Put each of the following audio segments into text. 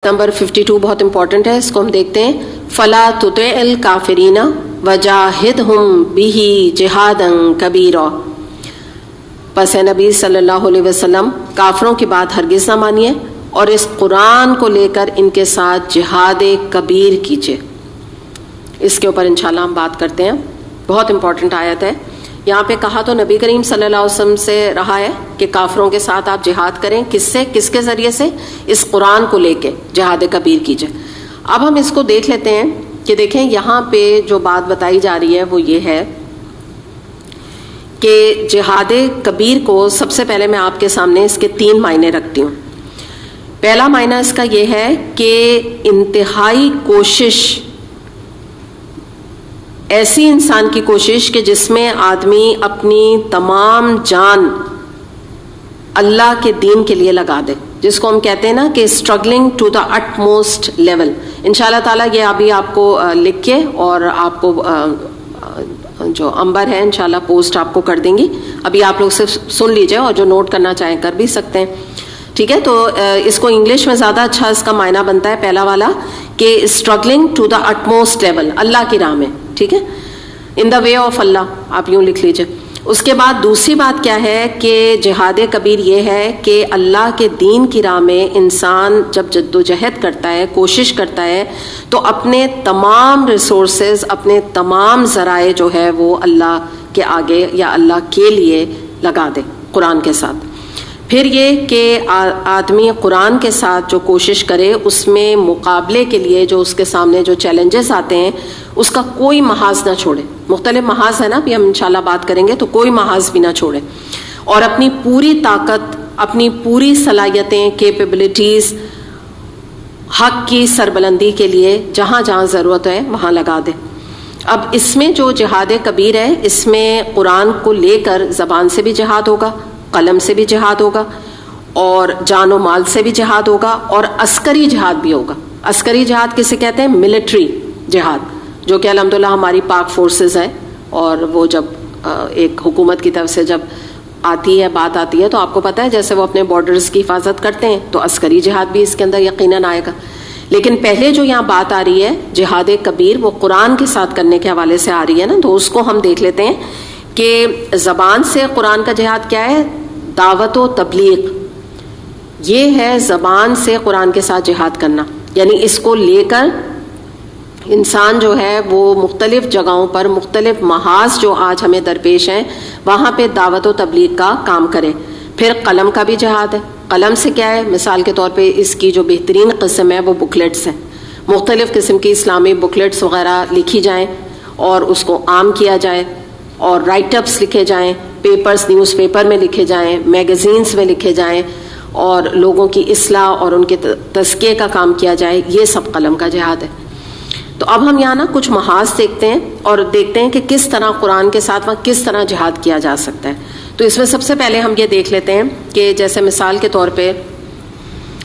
Number 52 بہت important ہے، اس کو ہم دیکھتے ہیں. فلا تطع الکافرین وجاہدہم بہ جہادا کبیرا. پس اے نبی صلی اللہ علیہ وسلم کافروں کی بات ہرگز نہ مانیے اور اس قرآن کو لے کر ان کے ساتھ جہاد کبیر کیجیے. اس کے اوپر انشاءاللہ ہم بات کرتے ہیں. بہت امپورٹنٹ آیت ہے. یہاں پہ کہا تو نبی کریم صلی اللہ علیہ وسلم سے رہا ہے کہ کافروں کے ساتھ آپ جہاد کریں. کس سے؟ کس کے ذریعے سے؟ اس قرآن کو لے کے جہاد کبیر کیجئے. اب ہم اس کو دیکھ لیتے ہیں کہ دیکھیں یہاں پہ جو بات بتائی جا رہی ہے وہ یہ ہے کہ جہاد کبیر کو سب سے پہلے میں آپ کے سامنے اس کے 3 معنی رکھتی ہوں. پہلا معنی اس کا یہ ہے کہ انتہائی کوشش، ایسی انسان کی کوشش کہ جس میں آدمی اپنی تمام جان اللہ کے دین کے لیے لگا دے، جس کو ہم کہتے ہیں نا کہ struggling to the utmost level. انشاءاللہ تعالیٰ یہ ابھی آپ کو لکھ کے اور آپ کو جو امبر ہے انشاءاللہ پوسٹ آپ کو کر دیں گی. ابھی آپ لوگ صرف سن لیجئے اور جو نوٹ کرنا چاہیں کر بھی سکتے ہیں. ٹھیک ہے، تو اس کو انگلش میں زیادہ اچھا اس کا معنی بنتا ہے پہلا والا کہ struggling to the utmost level, اللہ کی راہ میں. ٹھیک ہے، ان دا وے آف اللہ آپ یوں لکھ لیجئے. اس کے بعد دوسری بات کیا ہے کہ جہاد کبیر یہ ہے کہ اللہ کے دین کی راہ میں انسان جب جدوجہد کرتا ہے، کوشش کرتا ہے، تو اپنے تمام ریسورسز، اپنے تمام ذرائع جو ہے وہ اللہ کے آگے یا اللہ کے لیے لگا دے قرآن کے ساتھ. پھر یہ کہ آدمی قرآن کے ساتھ جو کوشش کرے اس میں مقابلے کے لیے جو اس کے سامنے جو چیلنجز آتے ہیں اس کا کوئی محاذ نہ چھوڑے. مختلف محاذ ہے نا، ابھی ہم انشاءاللہ بات کریں گے، تو کوئی محاذ بھی نہ چھوڑے اور اپنی پوری طاقت، اپنی پوری صلاحیتیں، کیپیبلٹیز حق کی سربلندی کے لیے جہاں جہاں ضرورت ہے وہاں لگا دے. اب اس میں جو جہاد کبیر ہے اس میں قرآن کو لے کر زبان سے بھی جہاد ہوگا، قلم سے بھی جہاد ہوگا اور جان و مال سے بھی جہاد ہوگا اور عسکری جہاد بھی ہوگا. عسکری جہاد کسے کہتے ہیں؟ ملٹری جہاد، جو کہ الحمدللہ ہماری پاک فورسز ہے. اور وہ جب ایک حکومت کی طرف سے جب آتی ہے، بات آتی ہے، تو آپ کو پتہ ہے جیسے وہ اپنے بارڈرز کی حفاظت کرتے ہیں تو عسکری جہاد بھی اس کے اندر یقیناً آئے گا. لیکن پہلے جو یہاں بات آ رہی ہے جہاد کبیر، وہ قرآن کے ساتھ کرنے کے حوالے سے آ رہی ہے نا، تو اس کو ہم دیکھ لیتے ہیں کہ زبان سے قرآن کا جہاد کیا ہے؟ دعوت و تبلیغ. یہ ہے زبان سے قرآن کے ساتھ جہاد کرنا، یعنی اس کو لے کر انسان جو ہے وہ مختلف جگہوں پر، مختلف محاذ جو آج ہمیں درپیش ہیں وہاں پہ دعوت و تبلیغ کا کام کرے. پھر قلم کا بھی جہاد ہے. قلم سے کیا ہے؟ مثال کے طور پہ اس کی جو بہترین قسم ہے وہ بکلیٹس ہیں. مختلف قسم کی اسلامی بکلیٹس وغیرہ لکھی جائیں اور اس کو عام کیا جائے اور رائٹ اپس لکھے جائیں، پیپرز نیوز پیپر میں لکھے جائیں، میگزینز میں لکھے جائیں اور لوگوں کی اصلاح اور ان کے تزکیے کا کام کیا جائے. یہ سب قلم کا جہاد ہے. تو اب ہم یہاں نا کچھ محاذ دیکھتے ہیں اور دیکھتے ہیں کہ کس طرح قرآن کے ساتھ وہاں کس طرح جہاد کیا جا سکتا ہے. تو اس میں سب سے پہلے ہم یہ دیکھ لیتے ہیں کہ جیسے مثال کے طور پہ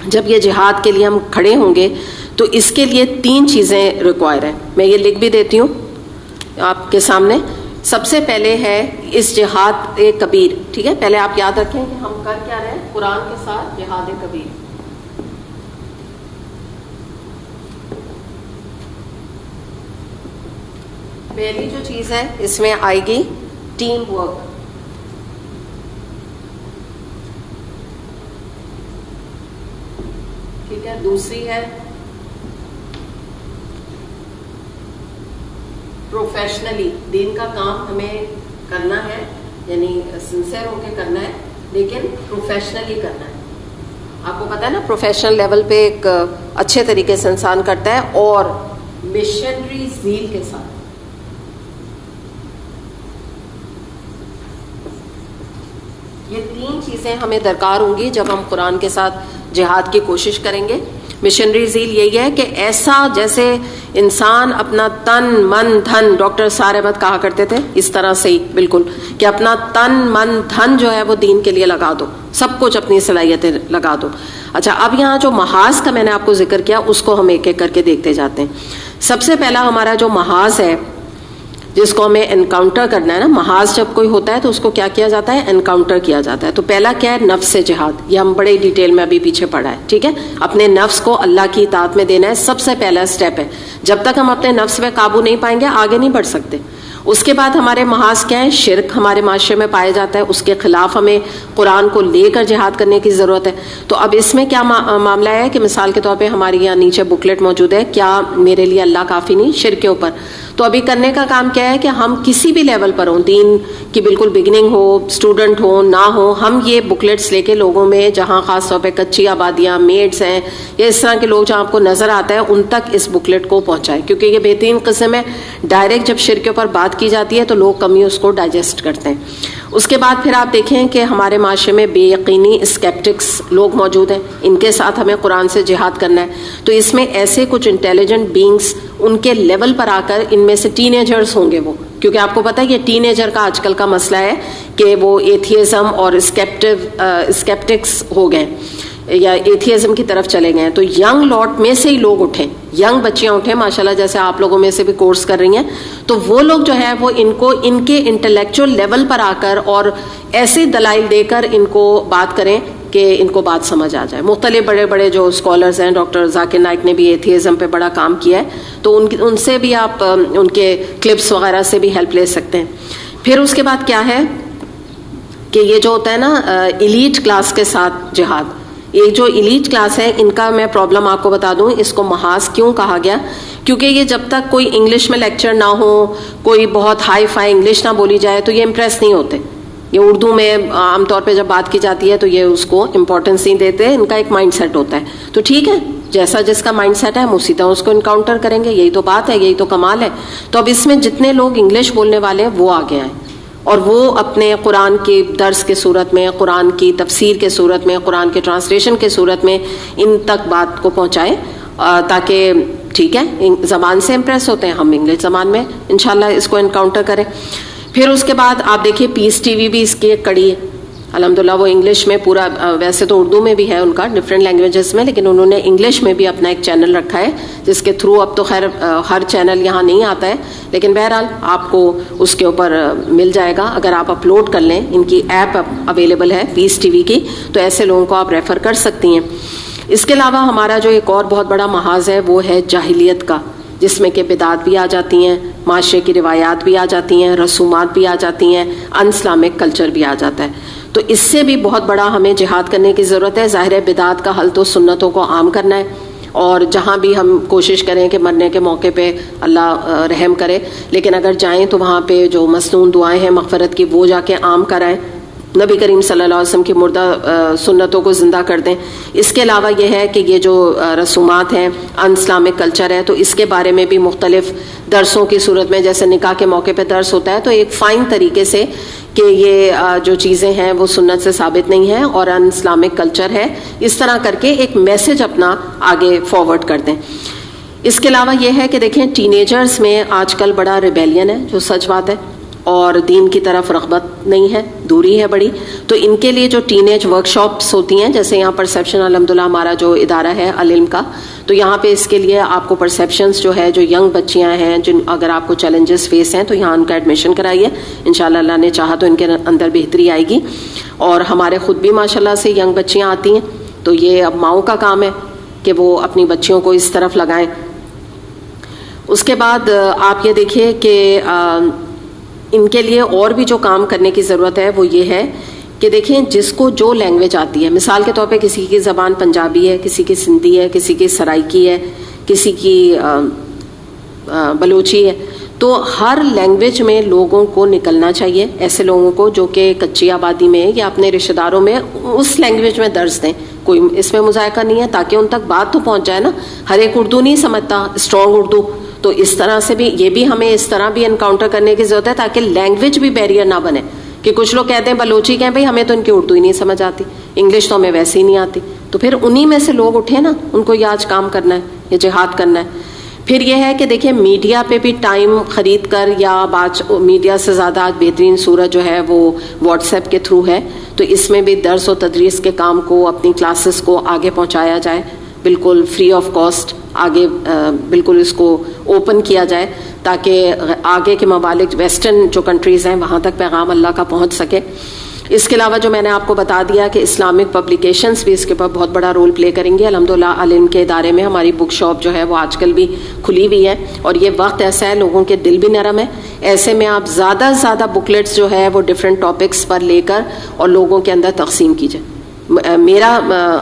جب یہ جہاد کے لیے ہم کھڑے ہوں گے تو اس کے لیے 3 چیزیں ریکوائر ہیں. میں یہ لکھ بھی دیتی ہوں آپ کے سامنے. سب سے پہلے ہے اس جہاد کبیر. ٹھیک ہے، پہلے آپ یاد رکھیں کہ ہم کر کیا رہے ہیں؟ قرآن کے ساتھ جہاد کبیر. پہلی جو چیز ہے اس میں آئے گی ٹیم ورک. ٹھیک ہے، دوسری ہے پروفیشنلی. دین کا کام ہمیں کرنا ہے، یعنی سنسیئر ہو کے کرنا ہے لیکن پروفیشنلی کرنا ہے. آپ کو پتا ہے نا پروفیشنل لیول پہ ایک اچھے طریقے سے انسان کرتا ہے اور مشنری زیل کے ساتھ. یہ 3 چیزیں ہمیں درکار ہوں گی جب ہم قرآن کے ساتھ جہاد کی کوشش کریں گے. مشنری زیل یہی ہے کہ ایسا جیسے انسان اپنا تن من دھن، ڈاکٹر سار احمد کہا کرتے تھے اس طرح سے ہی بالکل، کہ اپنا تن من دھن جو ہے وہ دین کے لیے لگا دو، سب کچھ اپنی صلاحیتیں لگا دو. اچھا، اب یہاں جو محاذ کا میں نے آپ کو ذکر کیا اس کو ہم ایک ایک کر کے دیکھتے جاتے ہیں. سب سے پہلا ہمارا جو محاذ ہے جس کو ہمیں انکاؤنٹر کرنا ہے نا. محاذ جب کوئی ہوتا ہے تو اس کو کیا کیا جاتا ہے؟ انکاؤنٹر کیا جاتا ہے. تو پہلا کیا ہے؟ نفس سے جہاد. یہ ہم بڑے ڈیٹیل میں ابھی پیچھے پڑھا ہے, ٹھیک ہے. اپنے نفس کو اللہ کی اطاعت میں دینا ہے, سب سے پہلا اسٹیپ ہے. جب تک ہم اپنے نفس پہ قابو نہیں پائیں گے آگے نہیں بڑھ سکتے. اس کے بعد ہمارے محاذ کیا ہے؟ شرک ہمارے معاشرے میں پایا جاتا ہے, اس کے خلاف ہمیں قرآن کو لے کر جہاد کرنے کی ضرورت ہے. تو اب اس میں کیا معاملہ ہے کہ مثال کے طور پہ ہمارے یہاں نیچے بکلیٹ موجود ہے, کیا میرے لیے اللہ کافی نہیں, شرک کے اوپر. تو ابھی کرنے کا کام کیا ہے کہ ہم کسی بھی لیول پر ہوں, دین کی بالکل بگننگ ہو, اسٹوڈنٹ ہو نہ ہو, ہم یہ بکلیٹس لے کے لوگوں میں جہاں خاص طور پہ کچی آبادیاں, میڈس ہیں یا اس طرح کے لوگ جہاں آپ کو نظر آتا ہے ان تک اس بکلیٹ کو پہنچائے, کیونکہ یہ بہترین قسم ہے. ڈائریکٹ جب شرک کے اوپر بات کی جاتی ہے تو لوگ کم ہی اس کو ڈائجسٹ کرتے ہیں. اس کے بعد پھر آپ دیکھیں کہ ہمارے معاشرے میں بے یقینی اسکیپٹکس لوگ موجود ہیں, ان کے ساتھ ہمیں قرآن سے جہاد کرنا ہے. تو اس میں ایسے کچھ انٹیلیجنٹ بینگس ان کے لیول پر آ کر, ان میں سے ٹین ایجرز ہوں گے وہ, کیونکہ آپ کو پتہ ہے یہ ٹین ایجر کا آج کل کا مسئلہ ہے کہ وہ ایتھیزم اور اسکیپٹکس ہو گئے یا ایتھیزم کی طرف چلے گئے. تو ینگ لاٹ میں سے ہی لوگ اٹھیں, ینگ بچیاں اٹھیں ماشاءاللہ, جیسے آپ لوگوں میں سے بھی کورس کر رہی ہیں. تو وہ لوگ جو ہے وہ ان کو ان کے انٹلیکچوئل لیول پر آ کر اور ایسے دلائل دے کر ان کو بات کریں کہ ان کو بات سمجھ آ جائے. مختلف بڑے بڑے جو اسکالرز ہیں, ڈاکٹر ذاکر نائک نے بھی ایتھیزم پہ بڑا کام کیا ہے, تو ان سے بھی آپ ان کے کلپس وغیرہ سے بھی ہیلپ لے سکتے ہیں. پھر اس کے بعد کیا ہے کہ یہ جو ہوتا ہے نا ایلیٹ کلاس کے ساتھ جہاد, یہ جو ایلیٹ کلاس ہے ان کا میں پرابلم آپ کو بتا دوں, اس کو محاذ کیوں کہا گیا, کیونکہ یہ جب تک کوئی انگلش میں لیکچر نہ ہو, کوئی بہت ہائی فائی انگلش نہ بولی جائے تو یہ امپریس نہیں ہوتے. یہ اردو میں عام طور پہ جب بات کی جاتی ہے تو یہ اس کو امپورٹنس نہیں دیتے, ان کا ایک مائنڈ سیٹ ہوتا ہے. تو ٹھیک ہے, جیسا جس کا مائنڈ سیٹ ہے ہم اسی طرح اس کو انکاؤنٹر کریں گے, یہی تو بات ہے, یہی تو کمال ہے. تو اب اس میں جتنے لوگ انگلش بولنے والے ہیں وہ آگے آئیں اور وہ اپنے قرآن کے درس کے صورت میں, قرآن کی تفسیر کے صورت میں, قرآن کے ٹرانسلیشن کے صورت میں ان تک بات کو پہنچائیں, تاکہ ٹھیک ہے زبان سے امپریس ہوتے ہیں, ہم انگلش زبان میں انشاءاللہ اس کو انکاؤنٹر کریں. پھر اس کے بعد آپ دیکھیے پیس ٹی وی بھی اس کی ایک کڑی ہے الحمدللہ. وہ انگلش میں پورا, ویسے تو اردو میں بھی ہے ان کا ڈفرینٹ لینگویجز میں, لیکن انہوں نے انگلش میں بھی اپنا ایک چینل رکھا ہے جس کے تھرو, اب تو خیر ہر چینل یہاں نہیں آتا ہے, لیکن بہرحال آپ کو اس کے اوپر مل جائے گا اگر آپ اپلوڈ کر لیں. ان کی ایپ اویلیبل ہے پیس ٹی وی کی, تو ایسے لوگوں کو آپ ریفر کر سکتی ہیں. اس کے علاوہ ہمارا جو ایک اور بہت بڑا محاذ ہے وہ ہے جاہلیت کا, جس میں کہ بدعات بھی آ جاتی ہیں, معاشرے کی روایات بھی آ جاتی ہیں, رسومات بھی آ جاتی ہیں, ان اسلامک کلچر بھی آ جاتا ہے. تو اس سے بھی بہت بڑا ہمیں جہاد کرنے کی ضرورت ہے. ظاہر ہے بدعات کا حل تو سنتوں کو عام کرنا ہے, اور جہاں بھی ہم کوشش کریں کہ مرنے کے موقع پہ اللہ رحم کرے, لیکن اگر جائیں تو وہاں پہ جو مسنون دعائیں ہیں مغفرت کی وہ جا کے عام کرائیں, نبی کریم صلی اللہ علیہ وسلم کی مردہ سنتوں کو زندہ کر دیں. اس کے علاوہ یہ ہے کہ یہ جو رسومات ہیں, ان اسلامک کلچر ہے, تو اس کے بارے میں بھی مختلف درسوں کی صورت میں, جیسے نکاح کے موقع پہ درس ہوتا ہے, تو ایک فائن طریقے سے کہ یہ جو چیزیں ہیں وہ سنت سے ثابت نہیں ہیں اور ان اسلامک کلچر ہے, اس طرح کر کے ایک میسج اپنا آگے فارورڈ کر دیں. اس کے علاوہ یہ ہے کہ دیکھیں ٹین ایجرز میں آج کل بڑا ریبیلین ہے, جو سچ بات ہے, اور دین کی طرف رغبت نہیں ہے, دوری ہے بڑی. تو ان کے لیے جو ٹین ایج ورک شاپس ہوتی ہیں, جیسے یہاں پرسیپشن الحمدللہ ہمارا جو ادارہ ہے العلم کا, تو یہاں پہ اس کے لیے آپ کو پرسیپشنز جو ہے, جو ینگ بچیاں ہیں جن اگر آپ کو چیلنجز فیس ہیں, تو یہاں ان کا ایڈمیشن کرائیے. انشاءاللہ اللہ نے چاہا تو ان کے اندر بہتری آئے گی. اور ہمارے خود بھی ماشاءاللہ سے ینگ بچیاں آتی ہیں, تو یہ اب ماؤں کا کام ہے کہ وہ اپنی بچیوں کو اس طرف لگائیں. اس کے بعد آپ یہ دیکھیے کہ ان کے لیے اور بھی جو کام کرنے کی ضرورت ہے وہ یہ ہے کہ دیکھیں جس کو جو لینگویج آتی ہے, مثال کے طور پہ کسی کی زبان پنجابی ہے, کسی کی سندھی ہے, کسی کی سرائکی ہے, کسی کی بلوچی ہے, تو ہر لینگویج میں لوگوں کو نکلنا چاہیے. ایسے لوگوں کو جو کہ کچی آبادی میں یا اپنے رشتہ داروں میں اس لینگویج میں درس دیں, کوئی اس میں مذائقہ نہیں ہے, تاکہ ان تک بات تو پہنچ جائے نا. ہر ایک اردو نہیں سمجھتا اسٹرانگ اردو, تو اس طرح سے بھی یہ بھی ہمیں اس طرح بھی انکاؤنٹر کرنے کی ضرورت ہے تاکہ لینگویج بھی بیریئر نہ بنے. کہ کچھ لوگ کہتے ہیں بلوچی کہیں بھائی ہمیں تو ان کی اردو ہی نہیں سمجھ آتی, انگلش تو ہمیں ویسے ہی نہیں آتی, تو پھر انہی میں سے لوگ اٹھے نا, ان کو یہ آج کام کرنا ہے, یہ جہاد کرنا ہے. پھر یہ ہے کہ دیکھیں میڈیا پہ بھی ٹائم خرید کر, یا میڈیا سے زیادہ آج بہترین صورت جو ہے وہ واٹس ایپ کے تھرو ہے, تو اس میں بھی درس و تدریس کے کام کو, اپنی کلاسز کو آگے پہنچایا جائے, بالکل فری آف کاسٹ آگے بالکل اس کو اوپن کیا جائے, تاکہ آگے کے ممالک ویسٹرن جو کنٹریز ہیں وہاں تک پیغام اللہ کا پہنچ سکے. اس کے علاوہ جو میں نے آپ کو بتا دیا کہ اسلامک پبلیکیشنز بھی اس کے اوپر بہت بڑا رول پلے کریں گے. الحمدللہ علم کے ادارے میں ہماری بک شاپ جو ہے وہ آج کل بھی کھلی ہوئی ہے, اور یہ وقت ایسا ہے لوگوں کے دل بھی نرم ہے, ایسے میں آپ زیادہ سے زیادہ بکلیٹس جو ہے وہ ڈفرینٹ ٹاپکس پر لے کر اور لوگوں کے اندر تقسیم کیجیے. میرا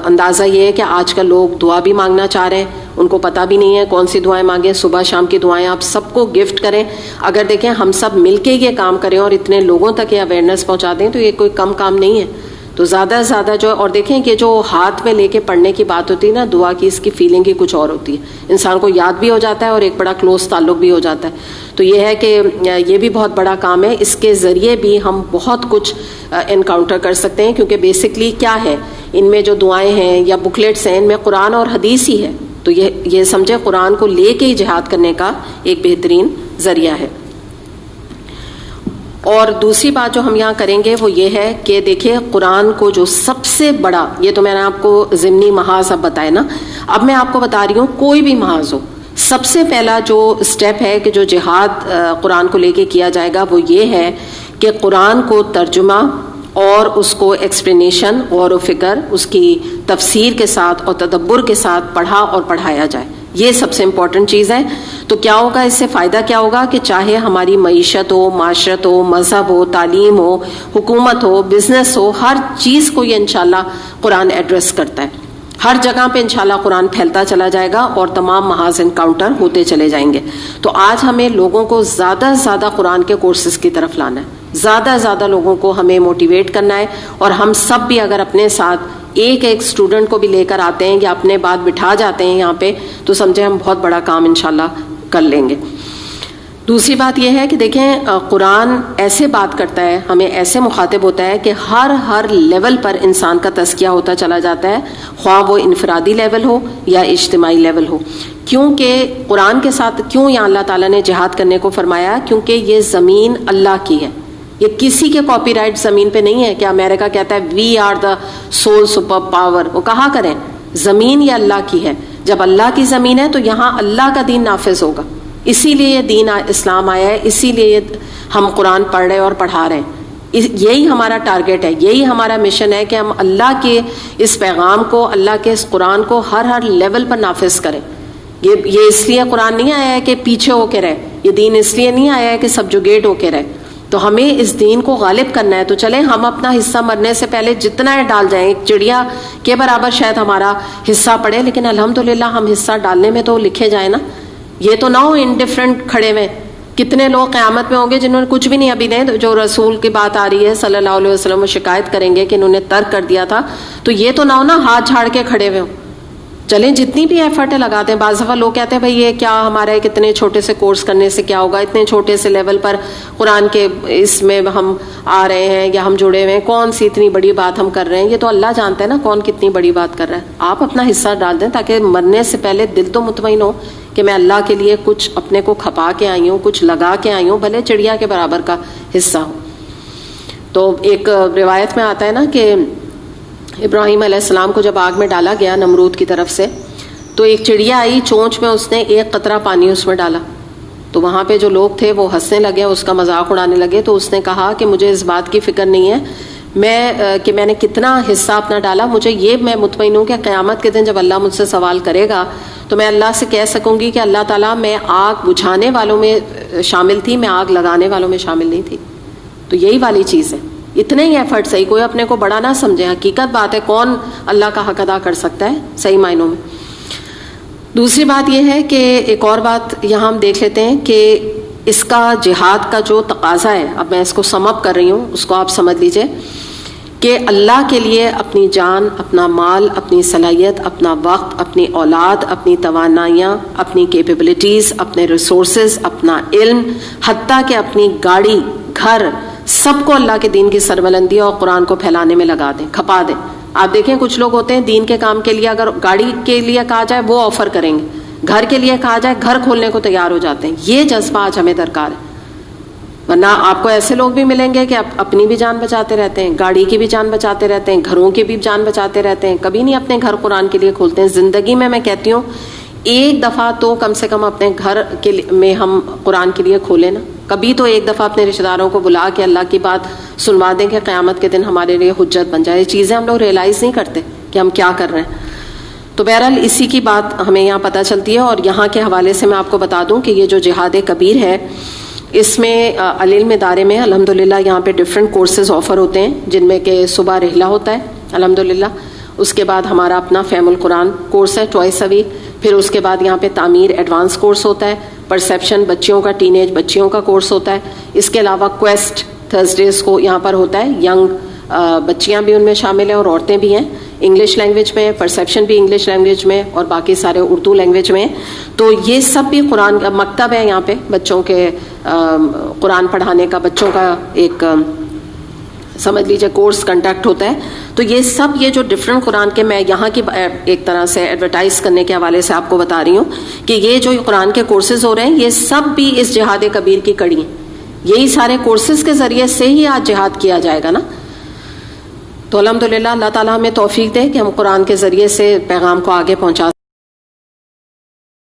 اندازہ یہ ہے کہ آج کل لوگ دعا بھی مانگنا چاہ رہے ہیں, ان کو پتہ بھی نہیں ہے کون سی دعائیں مانگیں. صبح شام کی دعائیں آپ سب کو گفٹ کریں. اگر دیکھیں ہم سب مل کے یہ کام کریں اور اتنے لوگوں تک یہ اویئرنیس پہنچا دیں تو یہ کوئی کم کام نہیں ہے. تو زیادہ سے زیادہ جو, اور دیکھیں کہ جو ہاتھ میں لے کے پڑھنے کی بات ہوتی ہے نا دعا کی, اس کی فیلنگ ہی کچھ اور ہوتی ہے, انسان کو یاد بھی ہو جاتا ہے اور ایک بڑا کلوز تعلق بھی ہو جاتا ہے. تو یہ ہے کہ یہ بھی بہت بڑا کام ہے, اس کے ذریعے بھی ہم بہت کچھ انکاؤنٹر کر سکتے ہیں, کیونکہ بیسکلی کیا ہے ان میں جو دعائیں ہیں یا بکلیٹس ہیں ان میں قرآن اور حدیث ہی ہے. تو یہ سمجھے قرآن کو لے کے ہی جہاد کرنے کا ایک بہترین ذریعہ ہے. اور دوسری بات جو ہم یہاں کریں گے وہ یہ ہے کہ دیکھیں قرآن کو جو سب سے بڑا, یہ تو میں نے آپ کو ضمنی محاذ اب بتایا نا, اب میں آپ کو بتا رہی ہوں کوئی بھی محاذ ہو, سب سے پہلا جو سٹیپ ہے کہ جو جہاد قرآن کو لے کے کیا جائے گا وہ یہ ہے کہ قرآن کو ترجمہ اور اس کو ایکسپلینیشن, غور و فکر, اس کی تفسیر کے ساتھ اور تدبر کے ساتھ پڑھا اور پڑھایا جائے. یہ سب سے امپورٹنٹ چیز ہے. تو کیا ہوگا اس سے فائدہ کیا ہوگا کہ چاہے ہماری معیشت ہو, معاشرت ہو, مذہب ہو, تعلیم ہو, حکومت ہو, بزنس ہو, ہر چیز کو یہ انشاءاللہ قرآن ایڈریس کرتا ہے. ہر جگہ پہ انشاءاللہ قرآن پھیلتا چلا جائے گا اور تمام محاذ انکاؤنٹر ہوتے چلے جائیں گے. تو آج ہمیں لوگوں کو زیادہ سے زیادہ قرآن کے کورسز کی طرف لانا ہے, زیادہ سے زیادہ لوگوں کو ہمیں موٹیویٹ کرنا ہے. اور ہم سب بھی اگر اپنے ساتھ ایک اسٹوڈنٹ کو بھی لے کر آتے ہیں یا اپنے بات بٹھا جاتے ہیں یہاں پہ تو سمجھیں ہم بہت بڑا کام انشاءاللہ کر لیں گے. دوسری بات یہ ہے کہ دیکھیں قرآن ایسے بات کرتا ہے, ہمیں ایسے مخاطب ہوتا ہے کہ ہر لیول پر انسان کا تزکیہ ہوتا چلا جاتا ہے, خواہ وہ انفرادی لیول ہو یا اجتماعی لیول ہو. کیونکہ قرآن کے ساتھ کیوں یہاں اللہ تعالیٰ نے جہاد کرنے کو فرمایا, کیونکہ یہ زمین اللہ کی ہے, یہ کسی کے کاپی رائٹ زمین پہ نہیں ہے کہ امریکہ کہتا ہے we are the sole super power. وہ کہا کریں زمین یہ اللہ کی ہے, جب اللہ کی زمین ہے تو یہاں اللہ کا دین نافذ ہوگا. اسی لیے یہ دین اسلام آیا ہے, اسی لیے ہم قرآن پڑھ رہے اور پڑھا رہے ہیں. یہی ہمارا ٹارگیٹ ہے, یہی ہمارا مشن ہے کہ ہم اللہ کے اس پیغام کو, اللہ کے اس قرآن کو ہر لیول پر نافذ کریں. یہ اس لیے قرآن نہیں آیا ہے کہ پیچھے ہو کے رہے, یہ دین اس لیے نہیں آیا ہے کہ سبجوگیٹ ہو کے رہے. تو ہمیں اس دین کو غالب کرنا ہے. تو چلیں ہم اپنا حصہ مرنے سے پہلے جتنا ہے ڈال جائیں, ایک چڑیا کے برابر شاید ہمارا حصہ پڑے, لیکن الحمدللہ ہم حصہ ڈالنے میں تو لکھے جائیں نا. یہ تو نہ ہو انڈیفرنٹ کھڑے ہوئے. کتنے لوگ قیامت میں ہوں گے جنہوں نے کچھ بھی نہیں ابھی نہیں, جو رسول کی بات آ رہی ہے صلی اللہ علیہ وسلم, وہ شکایت کریں گے کہ انہوں نے ترک کر دیا تھا. تو یہ تو نہ ہو نا ہاتھ جھاڑ کے کھڑے ہوئے ہوں. چلیں جتنی بھی ایفرٹ لگاتے ہیں. بعض دفعہ لوگ کہتے ہیں بھائی یہ کیا ہمارا اتنے چھوٹے سے کورس کرنے سے کیا ہوگا, اتنے چھوٹے سے لیول پر قرآن کے اس میں ہم آ رہے ہیں یا ہم جڑے ہوئے ہیں, کون سی اتنی بڑی بات ہم کر رہے ہیں. یہ تو اللہ جانتا ہے نا کون کتنی بڑی بات کر رہا ہے. آپ اپنا حصہ ڈال دیں تاکہ مرنے سے پہلے دل تو مطمئن ہو کہ میں اللہ کے لیے کچھ اپنے کو کھپا کے آئی ہوں, کچھ لگا کے آئی ہوں, بھلے چڑیا کے برابر کا حصہ ہو. تو ایک روایت میں آتا ہے نا کہ ابراہیم علیہ السلام کو جب آگ میں ڈالا گیا نمرود کی طرف سے, تو ایک چڑیا آئی, چونچ میں اس نے ایک قطرہ پانی اس میں ڈالا. تو وہاں پہ جو لوگ تھے وہ ہنسنے لگے, اس کا مذاق اڑانے لگے. تو اس نے کہا کہ مجھے اس بات کی فکر نہیں ہے کہ میں نے کتنا حصہ اپنا ڈالا, مجھے یہ میں مطمئن ہوں کہ قیامت کے دن جب اللہ مجھ سے سوال کرے گا تو میں اللہ سے کہہ سکوں گی کہ اللہ تعالیٰ میں آگ بجھانے والوں میں شامل تھی, میں آگ لگانے والوں میں شامل نہیں تھی. تو یہی والی چیز ہے, اتنے ہی ایفرٹ صحیح, کوئی اپنے کو بڑا نہ سمجھے. حقیقت بات ہے کون اللہ کا حق ادا کر سکتا ہے صحیح معنوں میں. دوسری بات یہ ہے کہ ایک اور بات یہاں ہم دیکھ لیتے ہیں کہ اس کا جہاد کا جو تقاضا ہے, اب میں اس کو سم اپ کر رہی ہوں, اس کو آپ سمجھ لیجئے کہ اللہ کے لیے اپنی جان, اپنا مال, اپنی صلاحیت, اپنا وقت, اپنی اولاد, اپنی توانائیاں, اپنی کیپیبلٹیز, اپنے ریسورسز, اپنا علم, حتیٰ کہ اپنی گاڑی, گھر, سب کو اللہ کے دین کی سربلندی اور قرآن کو پھیلانے میں لگا دیں, کھپا دیں. آپ دیکھیں کچھ لوگ ہوتے ہیں دین کے کام کے لیے اگر گاڑی کے لیے کہا جائے وہ آفر کریں گے, گھر کے لیے کہا جائے گھر کھولنے کو تیار ہو جاتے ہیں. یہ جذبہ آج ہمیں درکار ہے. ورنہ آپ کو ایسے لوگ بھی ملیں گے کہ اپنی بھی جان بچاتے رہتے ہیں, گاڑی کی بھی جان بچاتے رہتے ہیں, گھروں کی بھی جان بچاتے رہتے ہیں, کبھی نہیں اپنے گھر قرآن کے لیے کھولتے ہیں. زندگی میں کہتی ہوں ایک دفعہ تو کم سے کم اپنے گھر میں ہم قرآن کے لیے کھولیں نا. کبھی تو ایک دفعہ اپنے رشتہ داروں کو بلا کے اللہ کی بات سنوا دیں کہ قیامت کے دن ہمارے لیے حجت بن جائے. یہ چیزیں ہم لوگ ریئلائز نہیں کرتے کہ ہم کیا کر رہے ہیں. تو بہرحال اسی کی بات ہمیں یہاں پتہ چلتی ہے. اور یہاں کے حوالے سے میں آپ کو بتا دوں کہ یہ جو جہاد کبیر ہے اس میں العلم ادارے میں الحمدللہ یہاں پہ ڈفرینٹ کورسز آفر ہوتے ہیں, جن میں کہ صبح رحلہ ہوتا ہے الحمدللہ, اس کے بعد ہمارا اپنا فہم القرآن کورس ہے ٹوائس اے ویک, پھر اس کے بعد یہاں پہ تعمیر ایڈوانس کورس ہوتا ہے, پرسیپشن بچیوں کا ٹین ایج بچیوں کا کورس ہوتا ہے, اس کے علاوہ کویسٹ تھرسڈیز کو یہاں پر ہوتا ہے, ینگ بچیاں بھی ان میں شامل ہیں اور عورتیں بھی ہیں, انگلش لینگویج میں, پرسیپشن بھی انگلش لینگویج میں اور باقی سارے اردو لینگویج میں. تو یہ سب بھی قرآن کا مکتب ہے یہاں پہ بچوں کے قرآن پڑھانے کا, بچوں کا ایک سمجھ لیجیے کورس کنڈکٹ ہوتا ہے. تو یہ سب یہ جو ڈفرینٹ قرآن کے میں یہاں کی ایک طرح سے ایڈورٹائز کرنے کے حوالے سے آپ کو بتا رہی ہوں کہ یہ جو قرآن کے کورسز ہو رہے ہیں یہ سب بھی اس جہاد کبیر کی کڑی ہیں. یہی سارے کورسز کے ذریعے سے ہی آج جہاد کیا جائے گا نا. تو الحمدللہ اللہ تعالیٰ ہمیں توفیق دے کہ ہم قرآن کے ذریعے سے پیغام کو آگے پہنچا